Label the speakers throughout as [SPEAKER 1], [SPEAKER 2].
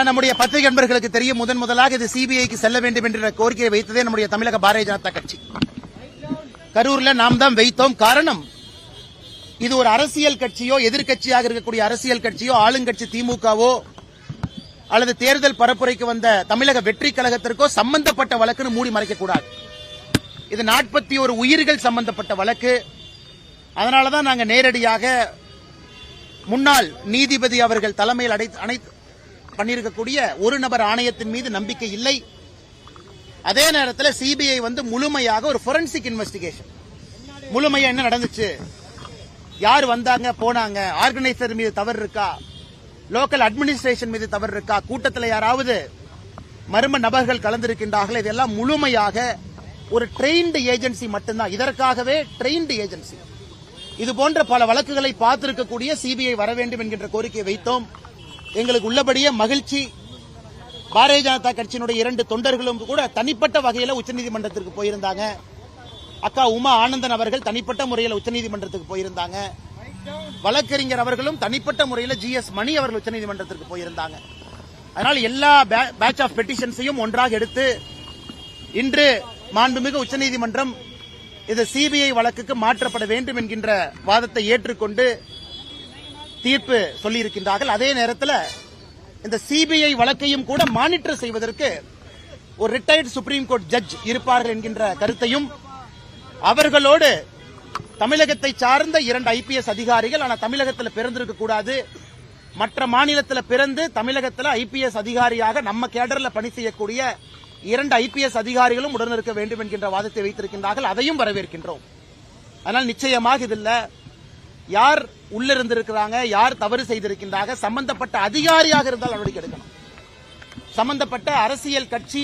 [SPEAKER 1] நம்முடைய பத்திரிகை நண்பர்களுக்கு தெரியும், முதலாக இது சிபிஐக்கு செல்ல வேண்டும் என்ற கோரிக்கையை வைத்ததே நம்முடைய தமிழக பாரதிய ஜனதா கட்சி. கரூர்ல நாம் தான் வைத்தோம். காரணம், இது ஒரு அரசியல் கட்சியோ, எதிர்கட்சியாக இருக்கக்கூடிய அரசியல் கட்சியோ, ஆளுங்கட்சி திமுகவோ அல்லது தேர்தல் பரப்புரைக்கு வந்த தமிழக வெற்றி கழகத்திற்கோ சம்பந்தப்பட்ட வழக்குன்னு மூடி மறைக்க கூடாது. இது 41 உயிர்கள் சம்பந்தப்பட்ட வழக்கு. அதனாலதான் நாங்க நேரடியாக முன்னாள் நீதிபதி அவர்கள் தலைமையில் பண்ணியிருக்கக்கூடிய ஒரு நபர் ஆணையத்தின் மீது நம்பிக்கை இல்லை. அதே நேரத்தில் சிபிஐ முழுமையாக ஒரு ஃபோரன்சிக் இன்வெஸ்டிகேஷன், முழுமையா என்ன நடந்துச்சு, யார் வந்தாங்க போனாங்க, ஆர்கனைசர் மீது தவறு இருக்கா, லோக்கல் அட்மினிஸ்ட்ரேஷன் மீது தவறு இருக்கா, கூட்டத்தில் யாராவது மர்ம நபர்கள் கலந்திருக்கின்றார்கள், இதெல்லாம் முழுமையாக ஒரு ட்ரெயின்டு ஏஜென்சி மட்டும்தான். இதற்காகவே ட்ரெயின்டு ஏஜென்சி. இது போன்ற பல வழக்குகளை பார்த்திருக்கக்கூடிய சிபிஐ வர வேண்டும் என்கின்ற கோரிக்கையை வைத்தோம். எங்களுக்கு உள்ளபடியே மகிழ்ச்சி. பாரதிய ஜனதா கட்சியினுடைய 2 தொண்டர்களும் கூட தனிப்பட்ட வகையில் உச்சநீதிமன்றத்திற்கு போயிருந்தாங்க. அக்கா உமா ஆனந்தன் அவர்கள் தனிப்பட்ட முறையில் உச்சநீதிமன்றத்துக்கு போயிருந்தாங்க. வழக்கறிஞர் அவர்களும் தனிப்பட்ட முறையில் GS மணி அவர்கள் உச்சநீதிமன்றத்திற்கு போயிருந்தாங்க. அதனால் எல்லா பேட்ச் ஆஃப் பெட்டிஷன்ஸையும் ஒன்றாக எடுத்து இன்று மாண்புமிகு உச்சநீதிமன்றம் இது சிபிஐ வழக்குக்கு மாற்றப்பட வேண்டும் என்கின்ற வாதத்தை ஏற்றுக்கொண்டு தீர்ப்பு சொல்லியிருக்கின்றார்கள். அதே நேரத்தில் இந்த சிபிஐ வழக்கையும் கூட மானிட்டர் செய்வதற்கு ஒரு ரிட்டையர்டு சுப்ரீம் கோர்ட் ஜட்ஜ் இருப்பார்கள் என்கின்ற கருத்தையும், அவர்களோடு தமிழகத்தை சார்ந்த 2 IPS அதிகாரிகள், ஆனால் தமிழகத்தில் பிறந்திருக்க கூடாது, மற்ற மாநிலத்தில் பிறந்து தமிழகத்தில் IPS அதிகாரியாக நம்ம கேடர்ல பணி செய்யக்கூடிய 2 IPS அதிகாரிகளும் உடனிருக்க வேண்டும் என்கின்ற வாதத்தை வைத்திருக்கின்றார்கள். அதையும் வரவேற்கின்றோம். ஆனால் நிச்சயமாக இதில் யார் உள்ளிருந்திருக்கிறாங்க, யார் தவறு செய்திருக்கின்றாங்க, சம்பந்தப்பட்ட அதிகாரியாக இருந்தால் நடவடிக்கை எடுக்கணும். சம்பந்தப்பட்ட அரசியல் கட்சி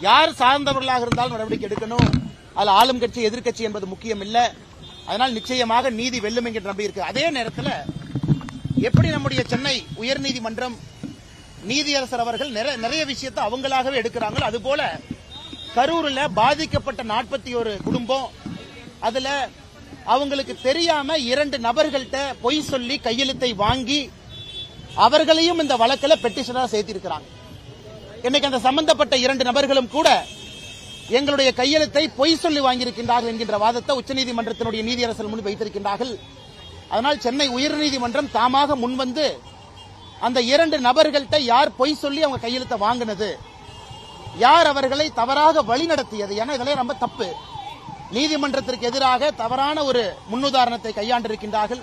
[SPEAKER 1] யார் சார்ந்தவர்களாக இருந்தாலும் நடவடிக்கை எடுக்கணும். அதில் ஆளும் கட்சி எதிர்கட்சி என்பது முக்கியம் இல்லை. அதனால் நிச்சயமாக நீதி வெல்லும் என்கிற நம்பி இருக்கு. அதே நேரத்தில் எப்படி நம்முடைய சென்னை உயர்நீதிமன்றம் நீதியரசர் அவர்கள் நிறைய விஷயத்தை அவங்களாகவே எடுக்கிறாங்களோ, அதுபோல கரூரில் பாதிக்கப்பட்ட 41 குடும்பம், அதுல அவங்களுக்கு தெரியாம 2 நபர்கள்ட்ட பொய் சொல்லி கையெழுத்தை வாங்கி அவர்களையும் இந்த வழக்கில் பெட்டிஷனரா சேர்த்திருக்கிறாங்க. இன்னைக்கு அந்த சம்பந்தப்பட்ட 2 நபர்களும் கூட எங்களுடைய கையெழுத்தை பொய் சொல்லி வாங்கியிருக்கின்றார்கள் என்கின்ற வாதத்தை உச்சநீதிமன்றத்தினுடைய நீதியரசர் முன் வைத்திருக்கின்றார்கள். அதனால் சென்னை உயர்நீதிமன்றம் தாமாக முன்வந்து அந்த 2 நபர்கள்ட்ட யார் பொய் சொல்லி அவங்க கையெழுத்தை வாங்கினது, யார் அவர்களை தவறாக வழி நடத்தியது, ஏன்னா இதெல்லாம் ரொம்ப தப்பு. நீதிமன்றத்திற்கு எதிராக தவறான ஒரு முன்னுதாரணத்தை கையாண்டிருக்கின்றார்கள்.